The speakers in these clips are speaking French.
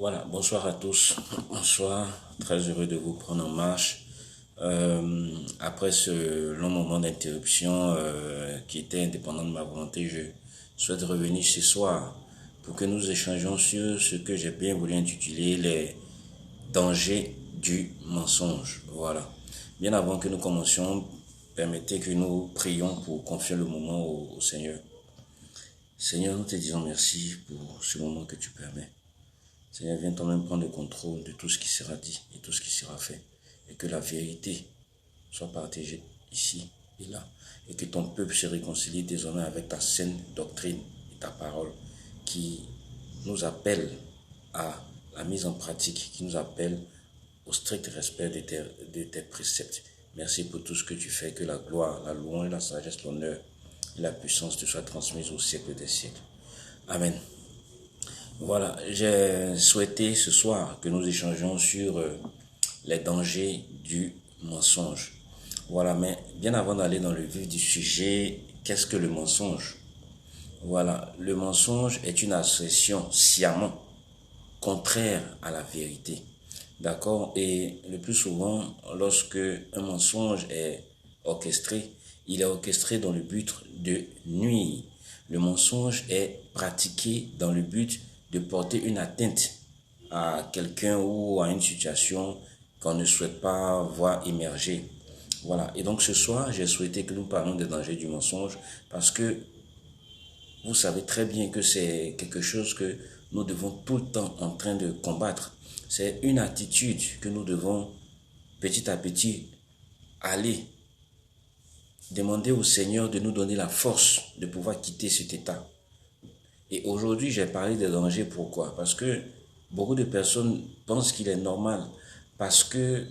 Voilà, bonsoir à tous. Bonsoir, très heureux de vous prendre en marche. Après ce long moment d'interruption qui était indépendant de ma volonté, je souhaite revenir ce soir pour que nous échangions sur ce que j'ai bien voulu intituler les dangers du mensonge. Voilà. Bien avant que nous commencions, permettez que nous prions pour confier le moment au Seigneur. Seigneur, nous te disons merci pour ce moment que tu permets. Seigneur, viens toi-même prendre le contrôle de tout ce qui sera dit et tout ce qui sera fait. Et que la vérité soit partagée ici et là. Et que ton peuple se réconcilie désormais avec ta saine doctrine et ta parole qui nous appelle à la mise en pratique, qui nous appelle au strict respect de tes préceptes. Merci pour tout ce que tu fais, que la gloire, la louange, la sagesse, l'honneur et la puissance te soient transmises au siècle des siècles. Amen. Voilà, j'ai souhaité ce soir que nous échangions sur les dangers du mensonge. Voilà, mais bien avant d'aller dans le vif du sujet, qu'est-ce que le mensonge? Voilà, le mensonge est une assertion sciemment contraire à la vérité. D'accord? Et le plus souvent, lorsque un mensonge est orchestré, il est orchestré dans le but de nuire. Le mensonge est pratiqué dans le but de porter une atteinte à quelqu'un ou à une situation qu'on ne souhaite pas voir émerger. Voilà. Et donc ce soir, j'ai souhaité que nous parlions des dangers du mensonge parce que vous savez très bien que c'est quelque chose que nous devons tout le temps en train de combattre. C'est une attitude que nous devons petit à petit aller demander au Seigneur de nous donner la force de pouvoir quitter cet état. Et aujourd'hui, j'ai parlé des dangers. Pourquoi? Parce que beaucoup de personnes pensent qu'il est normal. Parce que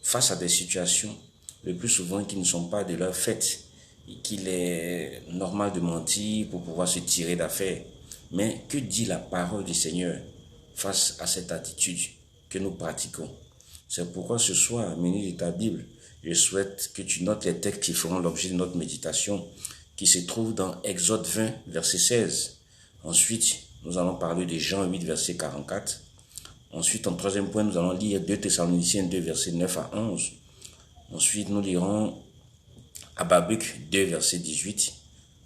face à des situations, le plus souvent qui ne sont pas de leur fait, qu'il est normal de mentir pour pouvoir se tirer d'affaire. Mais que dit la parole du Seigneur face à cette attitude que nous pratiquons? C'est pourquoi ce soir, menu de ta Bible, je souhaite que tu notes les textes qui feront l'objet de notre méditation, qui se trouvent dans Exode 20, verset 16. Ensuite, nous allons parler de Jean 8, verset 44. Ensuite, en troisième point, nous allons lire 2 Thessaloniciens 2, verset 9 à 11. Ensuite, nous lirons Habakkuk 2, verset 18.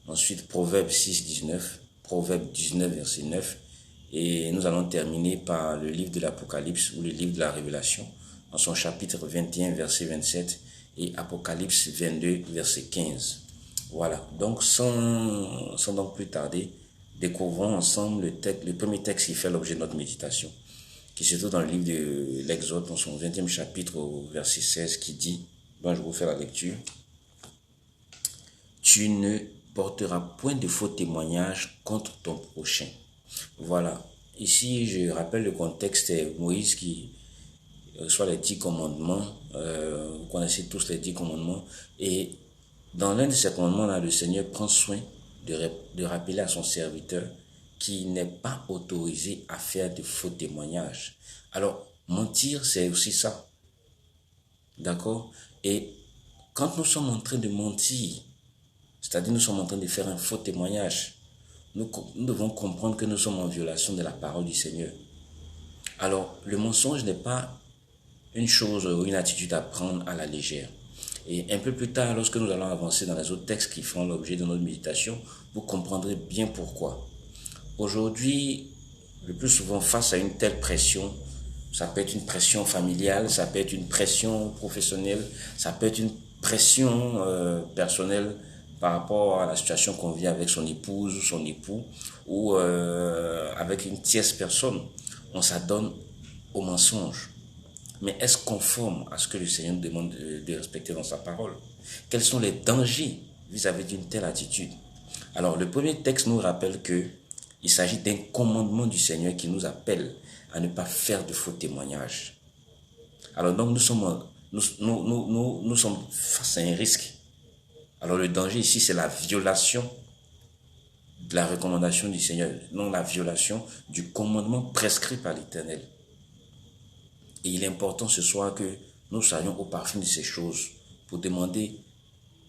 Ensuite, Proverbe 6, 19. Proverbe 19, verset 9. Et nous allons terminer par le livre de l'Apocalypse ou le livre de la Révélation, en son chapitre 21, verset 27, et Apocalypse 22, verset 15. Voilà, donc sans donc plus tarder, découvrons ensemble le premier texte qui fait l'objet de notre méditation, qui se trouve dans le livre de l'Exode, dans son 20e chapitre, au verset 16, qui dit, donc je vous fais la lecture, « Tu ne porteras point de faux témoignages contre ton prochain. » Voilà. Ici, je rappelle le contexte, Moïse qui reçoit les 10 commandements. Vous connaissez tous les 10 commandements. Et dans l'un de ces commandements-là, le Seigneur prend soin de rappeler à son serviteur qu'il n'est pas autorisé à faire de faux témoignages. Alors, mentir, c'est aussi ça. D'accord? Et quand nous sommes en train de mentir, c'est-à-dire nous sommes en train de faire un faux témoignage, nous devons comprendre que nous sommes en violation de la parole du Seigneur. Alors, le mensonge n'est pas une chose ou une attitude à prendre à la légère. Et un peu plus tard, lorsque nous allons avancer dans les autres textes qui font l'objet de notre méditation, vous comprendrez bien pourquoi. Aujourd'hui, le plus souvent, face à une telle pression, ça peut être une pression familiale, ça peut être une pression professionnelle, ça peut être une pression personnelle par rapport à la situation qu'on vit avec son épouse ou son époux ou avec une tierce personne. On s'adonne au mensonge. Mais est-ce conforme à ce que le Seigneur nous demande de respecter dans sa parole? Quels sont les dangers vis-à-vis d'une telle attitude? Alors, le premier texte nous rappelle qu'il s'agit d'un commandement du Seigneur qui nous appelle à ne pas faire de faux témoignages. Alors donc nous sommes face à un risque. Alors le danger ici, c'est la violation de la recommandation du Seigneur, non la violation du commandement prescrit par l'Éternel. Et il est important ce soir que nous soyons au parfum de ces choses pour demander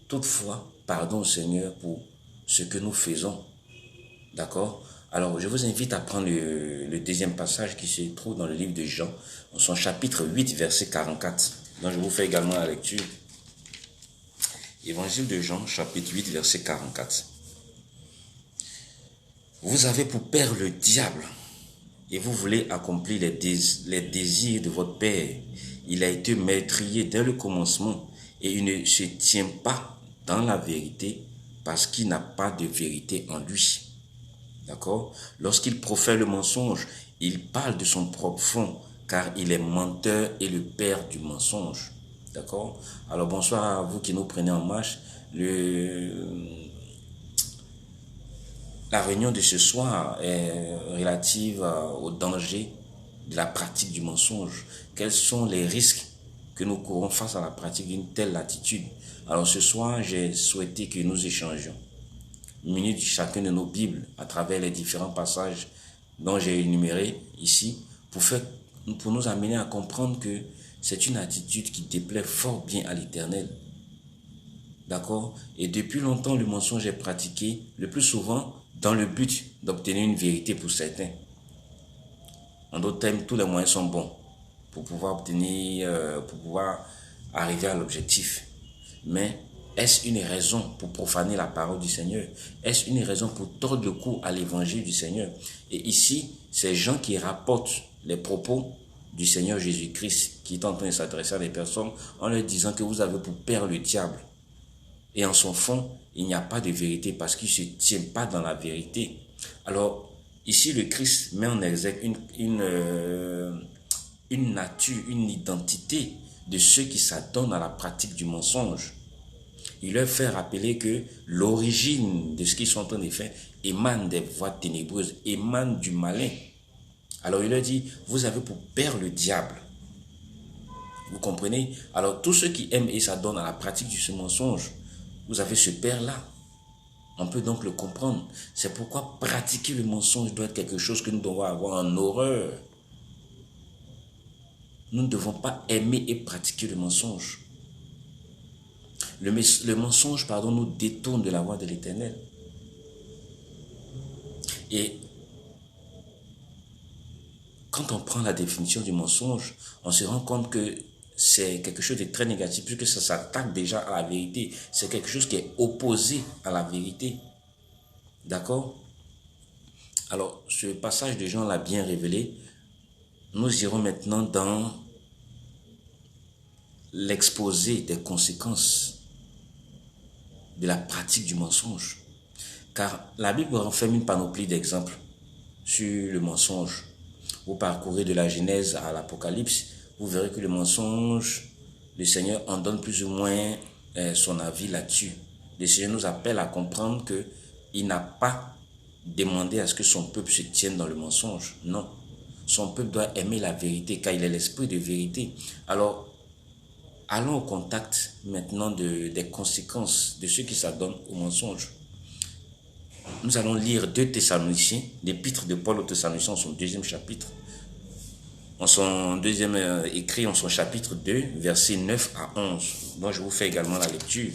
toutefois pardon au Seigneur pour ce que nous faisons. D'accord? Alors, je vous invite à prendre le deuxième passage qui se trouve dans le livre de Jean, dans son chapitre 8, verset 44. Donc, je vous fais également la lecture. Évangile de Jean, chapitre 8, verset 44. Vous avez pour père le diable et vous voulez accomplir les désirs de votre père. Il a été meurtrier dès le commencement et il ne se tient pas dans la vérité parce qu'il n'a pas de vérité en lui. D'accord? Lorsqu'il profère le mensonge, il parle de son propre fond, car il est menteur et le père du mensonge. D'accord? Alors bonsoir à vous qui nous prenez en marche. La réunion de ce soir est relative au danger de la pratique du mensonge. Quels sont les risques que nous courons face à la pratique d'une telle attitude? Alors ce soir, j'ai souhaité que nous échangions une minute chacun de nos Bibles à travers les différents passages dont j'ai énuméré ici pour nous amener à comprendre que c'est une attitude qui déplaît fort bien à l'Éternel. D'accord? Et depuis longtemps, le mensonge est pratiqué, le plus souvent, dans le but d'obtenir une vérité pour certains. En d'autres termes, tous les moyens sont bons pour pouvoir arriver à l'objectif. Mais est-ce une raison pour profaner la parole du Seigneur? Est-ce une raison pour tordre le cou à l'évangile du Seigneur? Et ici, ces gens qui rapportent les propos du Seigneur Jésus-Christ, qui est en train de s'adresser à des personnes en leur disant que vous avez pour père le diable. Et en son fond, il n'y a pas de vérité parce qu'il ne se tient pas dans la vérité. Alors, ici, le Christ met en exergue une nature, une identité de ceux qui s'adonnent à la pratique du mensonge. Il leur fait rappeler que l'origine de ce qu'ils sont en train de faire émane des voies ténébreuses, émane du malin. Alors il leur dit, vous avez pour père le diable. Vous comprenez? Alors tous ceux qui aiment et s'adonnent à la pratique de ce mensonge, vous avez ce père-là. On peut donc le comprendre. C'est pourquoi pratiquer le mensonge doit être quelque chose que nous devons avoir en horreur. Nous ne devons pas aimer et pratiquer le mensonge. Le mensonge, nous détourne de la voie de l'Éternel. Et quand on prend la définition du mensonge, on se rend compte que c'est quelque chose de très négatif puisque ça s'attaque déjà à la vérité. C'est quelque chose qui est opposé à la vérité. D'accord? Alors, ce passage de Jean l'a bien révélé. Nous irons maintenant dans l'exposé des conséquences de la pratique du mensonge. Car la Bible renferme une panoplie d'exemples sur le mensonge. Vous parcourez de la Genèse à l'Apocalypse, vous verrez que le mensonge, le Seigneur en donne plus ou moins son avis là-dessus. Le Seigneur nous appelle à comprendre qu'il n'a pas demandé à ce que son peuple se tienne dans le mensonge. Non. Son peuple doit aimer la vérité car il est l'esprit de vérité. Alors, allons au contact maintenant des conséquences de ceux qui s'adonnent au mensonge. Nous allons lire 2 Thessaloniciens, l'épître de Paul aux Thessaloniciens en son deuxième chapitre. En son deuxième écrit, en son chapitre 2, versets 9 à 11. Donc je vous fais également la lecture.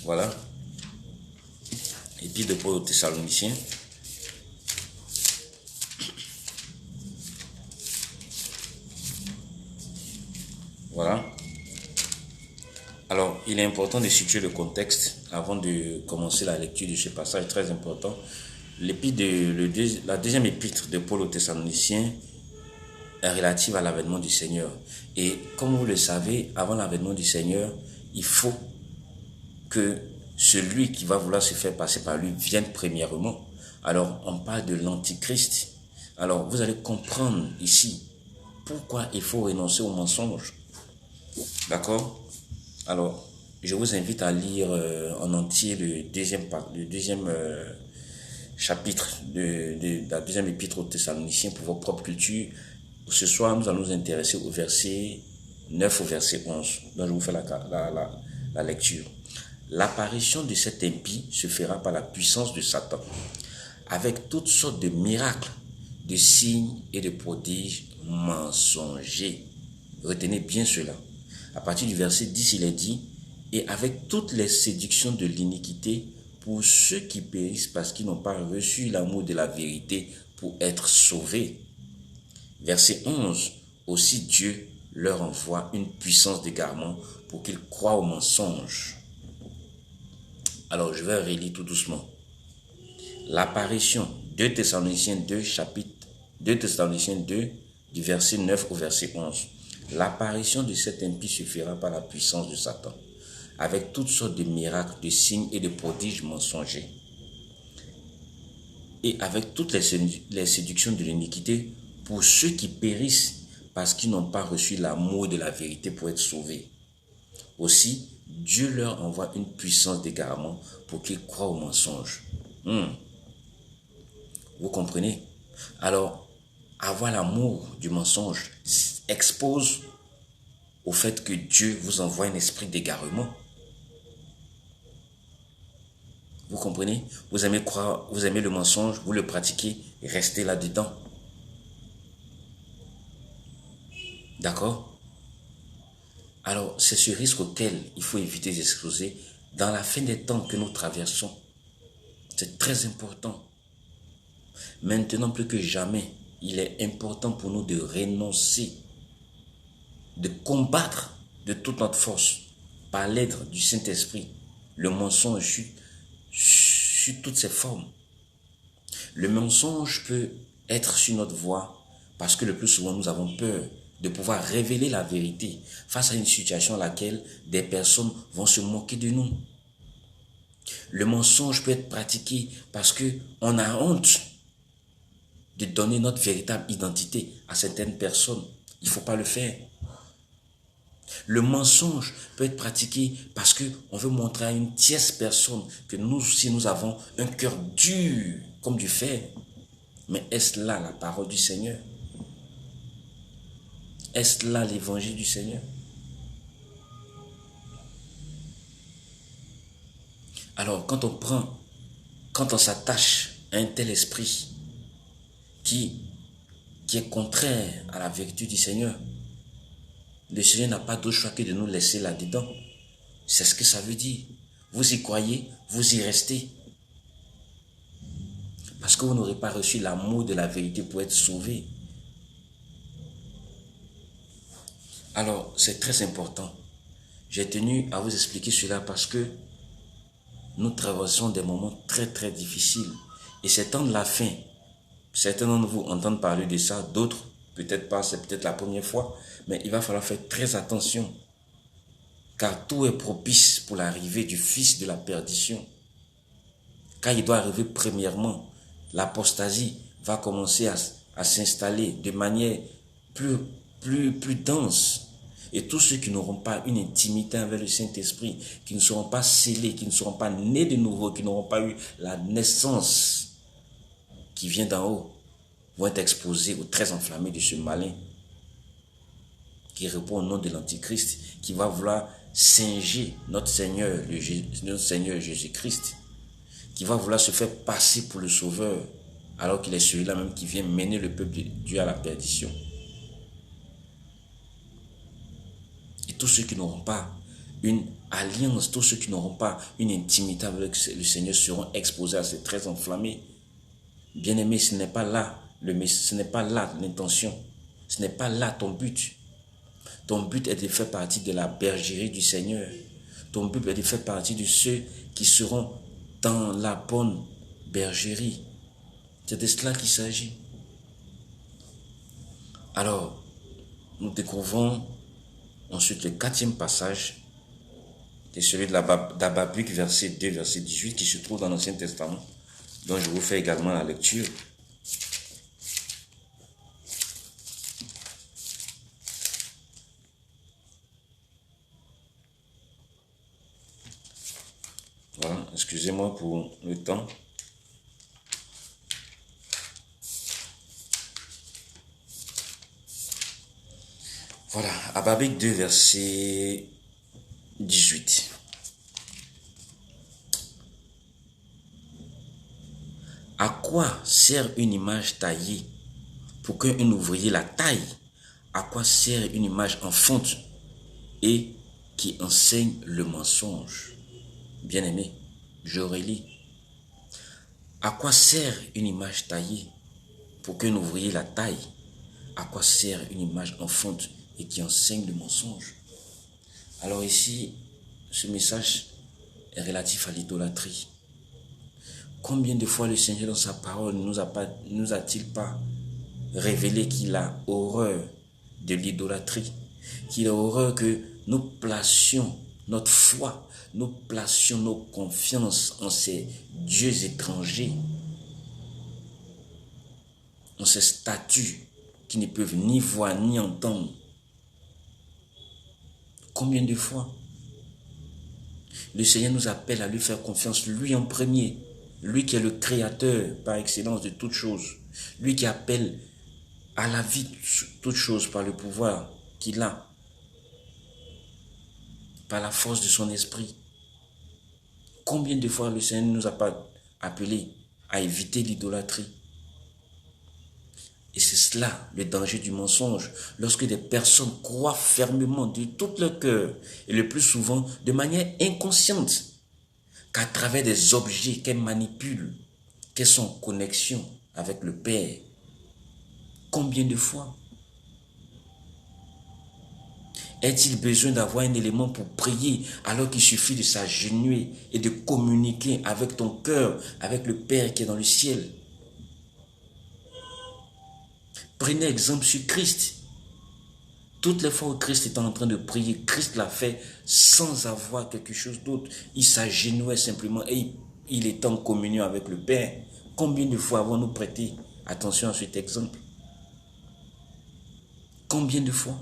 Voilà. Épître de Paul aux Thessaloniciens. Voilà. Alors, il est important de situer le contexte avant de commencer la lecture de ce passage très important. La deuxième épître de Paul aux Thessaloniciens est relative à l'avènement du Seigneur. Et comme vous le savez, avant l'avènement du Seigneur, il faut que celui qui va vouloir se faire passer par lui vienne premièrement. Alors, on parle de l'antichrist. Alors, vous allez comprendre ici pourquoi il faut renoncer au mensonge. D'accord? Alors, je vous invite à lire en entier le deuxième chapitre de la deuxième épître aux Thessaloniciens pour vos propres cultures. Ce soir, nous allons nous intéresser au verset 9 au verset 11. Donc, je vous fais la lecture. L'apparition de cet impie se fera par la puissance de Satan, avec toutes sortes de miracles, de signes et de prodiges mensongers. Retenez bien cela. À partir du verset 10, il est dit « Et avec toutes les séductions de l'iniquité pour ceux qui périssent parce qu'ils n'ont pas reçu l'amour de la vérité pour être sauvés. Verset 11. Aussi Dieu leur envoie une puissance d'égarement pour qu'ils croient au mensonge. Alors je vais relire tout doucement. L'apparition 2 Thessaloniciens 2, chapitre 2 Thessaloniciens 2, du verset 9 au verset 11. L'apparition de cet impie se fera par la puissance de Satan, avec toutes sortes de miracles, de signes et de prodiges mensongers, et avec toutes les séductions de l'iniquité pour ceux qui périssent parce qu'ils n'ont pas reçu l'amour de la vérité pour être sauvés. Aussi, Dieu leur envoie une puissance d'égarement pour qu'ils croient au mensonge. Vous comprenez? Alors, avoir l'amour du mensonge expose au fait que Dieu vous envoie un esprit d'égarement. Vous comprenez? Vous aimez croire, vous aimez le mensonge, vous le pratiquez, et restez là-dedans. D'accord? Alors, c'est ce risque auquel il faut éviter d'exposer dans la fin des temps que nous traversons. C'est très important. Maintenant plus que jamais, il est important pour nous de renoncer, de combattre de toute notre force, par l'aide du Saint-Esprit, le mensonge sur toutes ses formes. Le mensonge peut être sur notre voie parce que le plus souvent nous avons peur de pouvoir révéler la vérité face à une situation à laquelle des personnes vont se moquer de nous. Le mensonge peut être pratiqué parce qu'on a honte de donner notre véritable identité à certaines personnes. Il ne faut pas le faire. Le mensonge peut être pratiqué parce qu'on veut montrer à une tierce personne que nous aussi nous avons un cœur dur comme du fer. Mais est-ce là la parole du Seigneur? Est-ce là l'évangile du Seigneur? Alors quand on s'attache à un tel esprit qui est contraire à la vérité du Seigneur, le Seigneur n'a pas d'autre choix que de nous laisser là-dedans. C'est ce que ça veut dire. Vous y croyez, vous y restez. Parce que vous n'aurez pas reçu l'amour de la vérité pour être sauvé. Alors, c'est très important. J'ai tenu à vous expliquer cela parce que nous traversons des moments très très difficiles. Et c'est temps de la fin. Certains d'entre vous entendent parler de ça, d'autres peut-être pas, c'est peut-être la première fois, mais il va falloir faire très attention. Car tout est propice pour l'arrivée du Fils de la perdition. Car il doit arriver premièrement, l'apostasie va commencer à s'installer de manière plus dense. Et tous ceux qui n'auront pas une intimité avec le Saint-Esprit, qui ne seront pas scellés, qui ne seront pas nés de nouveau, qui n'auront pas eu la naissance qui vient d'en haut, vont être exposés aux traits enflammés de ce malin qui répond au nom de l'Antichrist, qui va vouloir singer notre Seigneur Jésus-Christ, qui va vouloir se faire passer pour le Sauveur, alors qu'il est celui-là même qui vient mener le peuple de Dieu à la perdition. Et tous ceux qui n'auront pas une alliance, tous ceux qui n'auront pas une intimité avec le Seigneur seront exposés à ces traits enflammés. Bien-aimé, ce n'est pas là l'intention, ce n'est pas là ton but. Ton but est de faire partie de la bergerie du Seigneur. Ton but est de faire partie de ceux qui seront dans la bonne bergerie. C'est de cela qu'il s'agit. Alors, nous découvrons ensuite le 4e passage, c'est celui d'Habakkuk, verset 2, verset 18, qui se trouve dans l'Ancien Testament, dont je vous fais également la lecture. Voilà, excusez-moi pour le temps. Voilà, Habakkuk 2, verset 18. À quoi sert une image taillée pour qu'un ouvrier la taille? À quoi sert une image en fonte et qui enseigne le mensonge? Bien-aimé, je relis. À quoi sert une image taillée pour qu'un ouvrier la taille? À quoi sert une image enfante et qui enseigne le mensonge? Alors ici, ce message est relatif à l'idolâtrie. Combien de fois le Seigneur dans sa parole nous a-t-il pas révélé qu'il a horreur de l'idolâtrie, qu'il a horreur que nous placions notre foi, nous placions nos confiances en ces dieux étrangers, en ces statues qui ne peuvent ni voir ni entendre. Combien de fois le Seigneur nous appelle à lui faire confiance, lui en premier, lui qui est le créateur par excellence de toutes choses, lui qui appelle à la vie toutes choses par le pouvoir qu'il a, par la force de son esprit. Combien de fois le Seigneur ne nous a pas appelés à éviter l'idolâtrie? Et c'est cela le danger du mensonge, lorsque des personnes croient fermement de tout leur cœur, et le plus souvent de manière inconsciente, qu'à travers des objets qu'elles manipulent, qu'elles sont en connexion avec le Père. Combien de fois est-il besoin d'avoir un élément pour prier alors qu'il suffit de s'agenouiller et de communiquer avec ton cœur, avec le Père qui est dans le ciel? Prenez exemple sur Christ. Toutes les fois où Christ était en train de prier, Christ l'a fait sans avoir quelque chose d'autre. Il s'agenouillait simplement et il était en communion avec le Père. Combien de fois avons-nous prêté attention à cet exemple? Combien de fois?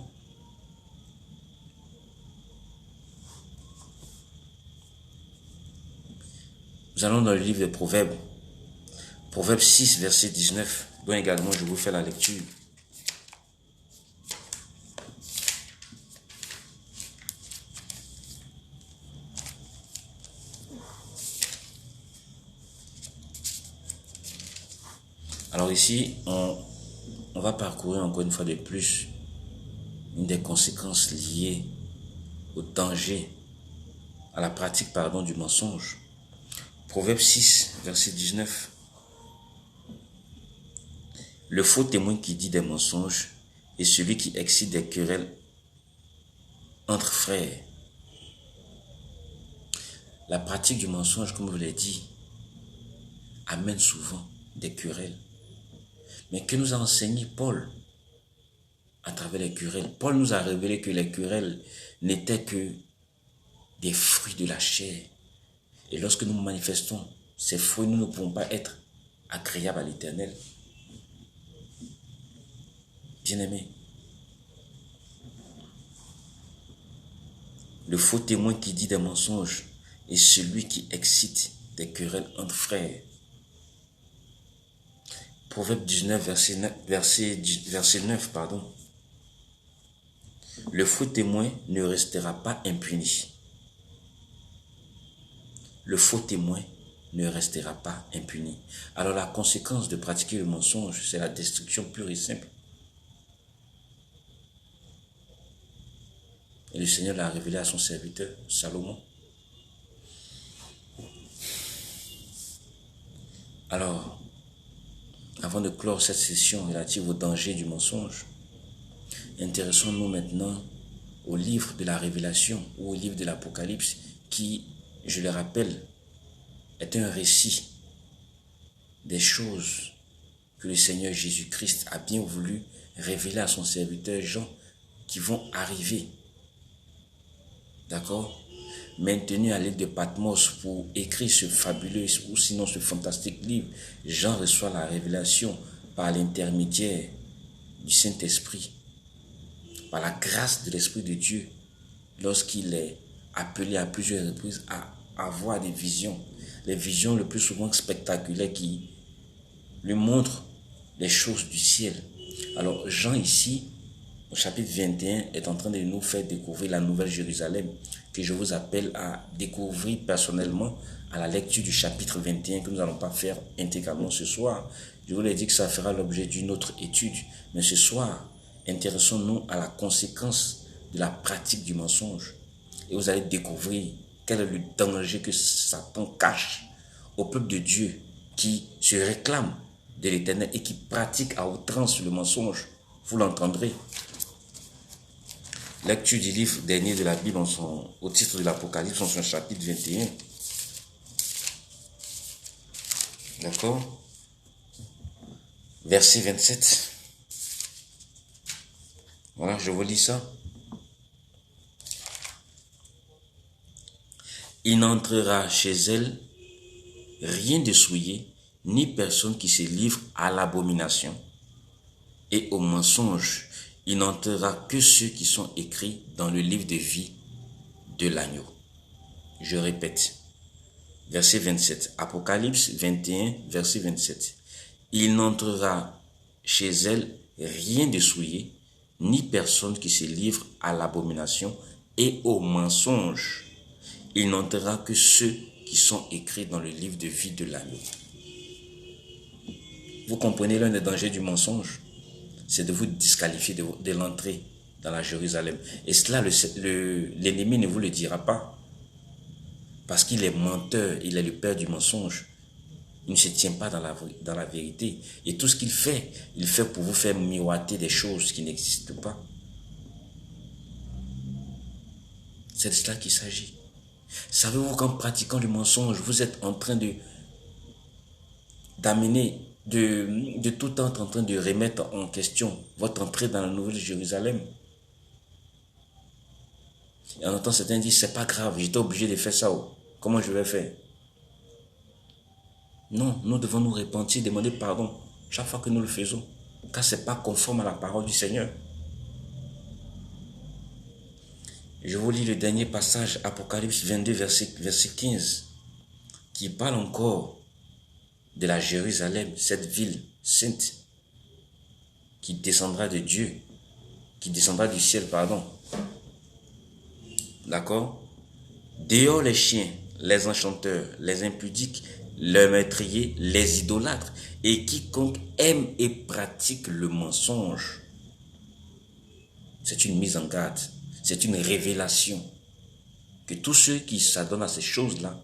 Nous allons dans le livre des Proverbes. Proverbe 6, verset 19, dont également je vous fais la lecture. Alors ici, on va parcourir encore une fois de plus une des conséquences liées au danger, à la pratique, du mensonge. Proverbe 6, verset 19. Le faux témoin qui dit des mensonges est celui qui excite des querelles entre frères. La pratique du mensonge, comme je vous l'ai dit, amène souvent des querelles. Mais que nous a enseigné Paul à travers les querelles? Paul nous a révélé que les querelles n'étaient que des fruits de la chair. Et lorsque nous manifestons ces fruits, nous ne pouvons pas être agréables à l'Éternel. Bien-aimé, le faux témoin qui dit des mensonges est celui qui excite des querelles entre frères. Proverbe 19, verset 9. Le faux témoin ne restera pas impuni. Le faux témoin ne restera pas impuni. Alors la conséquence de pratiquer le mensonge, c'est la destruction pure et simple. Et le Seigneur l'a révélé à son serviteur, Salomon. Alors, avant de clore cette session relative au danger du mensonge, intéressons-nous maintenant au livre de la Révélation ou au livre de l'Apocalypse qui, je le rappelle, est un récit des choses que le Seigneur Jésus-Christ a bien voulu révéler à son serviteur Jean qui vont arriver. D'accord? Maintenu à l'île de Patmos pour écrire ce fabuleux ou sinon ce fantastique livre, Jean reçoit la révélation par l'intermédiaire du Saint-Esprit, par la grâce de l'Esprit de Dieu, lorsqu'il est appelé à plusieurs reprises à avoir des visions. Les visions le plus souvent spectaculaires qui lui montrent les choses du ciel. Alors Jean ici, au chapitre 21, est en train de nous faire découvrir la Nouvelle Jérusalem que je vous appelle à découvrir personnellement à la lecture du chapitre 21 que nous n'allons pas faire intégralement ce soir. Je vous l'ai dit que ça fera l'objet d'une autre étude. Mais ce soir, intéressons-nous à la conséquence de la pratique du mensonge. Et vous allez découvrir quel est le danger que Satan cache au peuple de Dieu qui se réclame de l'Éternel et qui pratique à outrance le mensonge, vous l'entendrez. Lecture du livre dernier de la Bible au titre de l'Apocalypse, en son chapitre 21. D'accord? Verset 27. Voilà, je vous lis ça. Il n'entrera chez elle rien de souillé, ni personne qui se livre à l'abomination et au mensonge. Il n'entrera que ceux qui sont écrits dans le livre de vie de l'agneau. Je répète, verset 27, Apocalypse 21, verset 27. Il n'entrera chez elle rien de souillé, ni personne qui se livre à l'abomination et au mensonge. Il n'entrera que ceux qui sont écrits dans le livre de vie de l'agneau. Vous comprenez l'un des dangers du mensonge? C'est de vous disqualifier de l'entrée dans la Jérusalem. Et cela, l'ennemi ne vous le dira pas. Parce qu'il est menteur, il est le père du mensonge. Il ne se tient pas dans la vérité. Et tout ce qu'il fait, il fait pour vous faire miroiter des choses qui n'existent pas. C'est de cela qu'il s'agit. Savez-vous qu'en pratiquant le mensonge, vous êtes en train d'amener, de tout temps en train de remettre en question votre entrée dans la Nouvelle Jérusalem? Et en entendant certains dire, c'est pas grave, j'étais obligé de faire ça. Comment je vais faire? Non, nous devons nous repentir, demander pardon chaque fois que nous le faisons, car ce n'est pas conforme à la parole du Seigneur. Je vous lis le dernier passage, Apocalypse 22, verset 15, qui parle encore de la Jérusalem, cette ville sainte, qui descendra de Dieu, qui descendra du ciel, pardon. D'accord? Dehors les chiens, les enchanteurs, les impudiques, les meurtriers, les idolâtres, et quiconque aime et pratique le mensonge. C'est une mise en garde, c'est une révélation que tous ceux qui s'adonnent à ces choses-là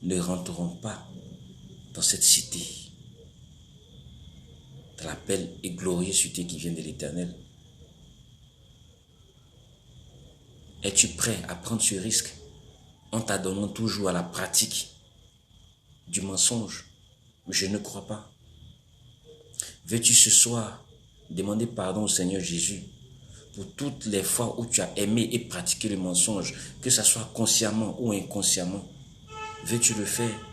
ne rentreront pas dans cette cité, dans la belle et glorieuse cité qui vient de l'Éternel. Es-tu prêt à prendre ce risque en t'adonnant toujours à la pratique du mensonge? Je ne crois pas. Veux-tu ce soir demander pardon au Seigneur Jésus pour toutes les fois où tu as aimé et pratiqué le mensonge, que ce soit consciemment ou inconsciemment? Veux-tu le faire?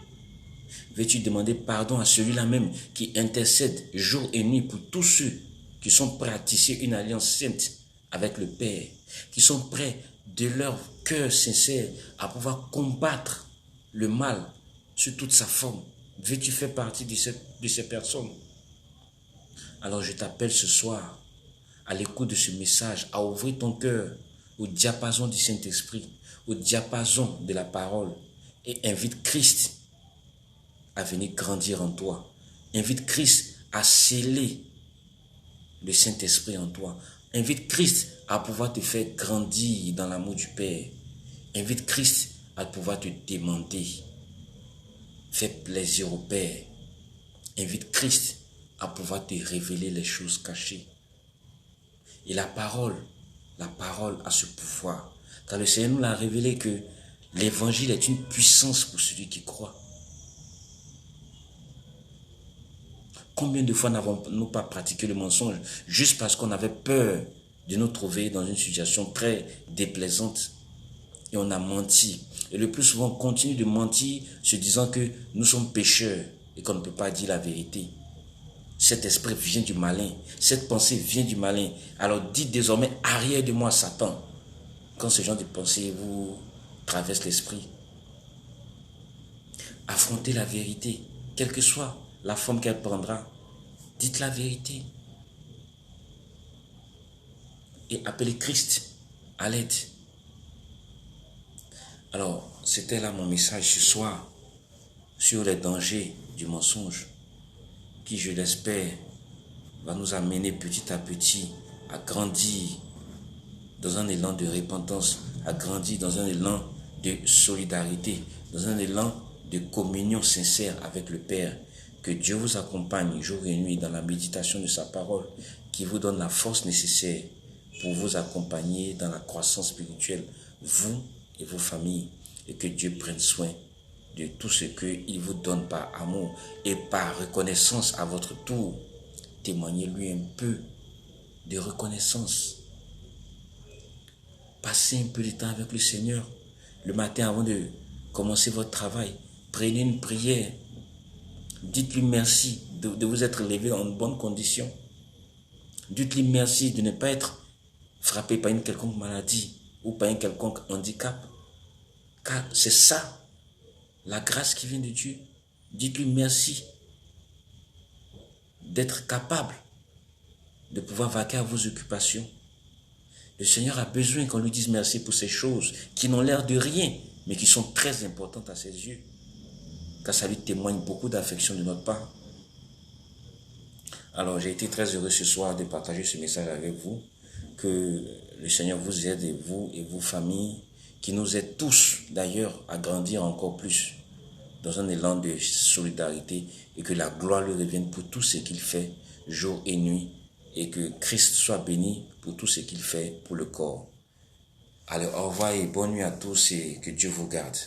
Veux-tu demander pardon à celui-là même qui intercède jour et nuit pour tous ceux qui sont prêts à tisser une alliance sainte avec le Père, qui sont prêts de leur cœur sincère à pouvoir combattre le mal sous toute sa forme? Veux-tu faire partie de ces personnes? Alors je t'appelle ce soir, à l'écoute de ce message, à ouvrir ton cœur au diapason du Saint-Esprit, au diapason de la parole, et invite Christ à venir grandir en toi. Invite Christ à sceller le Saint-Esprit en toi. Invite Christ à pouvoir te faire grandir dans l'amour du Père. Invite Christ à pouvoir te demander. Fais plaisir au Père. Invite Christ à pouvoir te révéler les choses cachées. Et la parole a ce pouvoir. Car le Seigneur nous l'a révélé que l'évangile est une puissance pour celui qui croit. Combien de fois n'avons-nous pas pratiqué le mensonge juste parce qu'on avait peur de nous trouver dans une situation très déplaisante et on a menti. Et le plus souvent, on continue de mentir se disant que nous sommes pécheurs et qu'on ne peut pas dire la vérité. Cet esprit vient du malin, cette pensée vient du malin. Alors dites désormais arrière de moi Satan quand ce genre de pensée vous traverse l'esprit. Affrontez la vérité, quelle que soit la forme qu'elle prendra. Dites la vérité. Et appelez Christ à l'aide. Alors, c'était là mon message ce soir sur les dangers du mensonge qui, je l'espère, va nous amener petit à petit à grandir dans un élan de repentance, à grandir dans un élan de solidarité, dans un élan de communion sincère avec le Père. Que Que Dieu vous accompagne jour et nuit dans la méditation de sa parole, qui vous donne la force nécessaire pour vous accompagner dans la croissance spirituelle, vous et vos familles, et que Dieu prenne soin de tout ce qu'il vous donne par amour et par reconnaissance à votre tour. Témoignez-lui un peu de reconnaissance. Passez un peu de temps avec le Seigneur. Le matin, avant de commencer votre travail, prenez une prière. Dites-lui merci de vous être levé en bonne condition. Dites-lui merci de ne pas être frappé par une quelconque maladie ou par un quelconque handicap. Car c'est ça, la grâce qui vient de Dieu. Dites-lui merci d'être capable de pouvoir vaquer à vos occupations. Le Seigneur a besoin qu'on lui dise merci pour ces choses qui n'ont l'air de rien, mais qui sont très importantes à ses yeux. Car ça lui témoigne beaucoup d'affection de notre part. Alors, j'ai été très heureux ce soir de partager ce message avec vous. Que le Seigneur vous aide, et vous et vos familles, qui nous aident tous d'ailleurs à grandir encore plus dans un élan de solidarité, et que la gloire lui revienne pour tout ce qu'il fait jour et nuit, et que Christ soit béni pour tout ce qu'il fait pour le corps. Allez, au revoir et bonne nuit à tous, et que Dieu vous garde.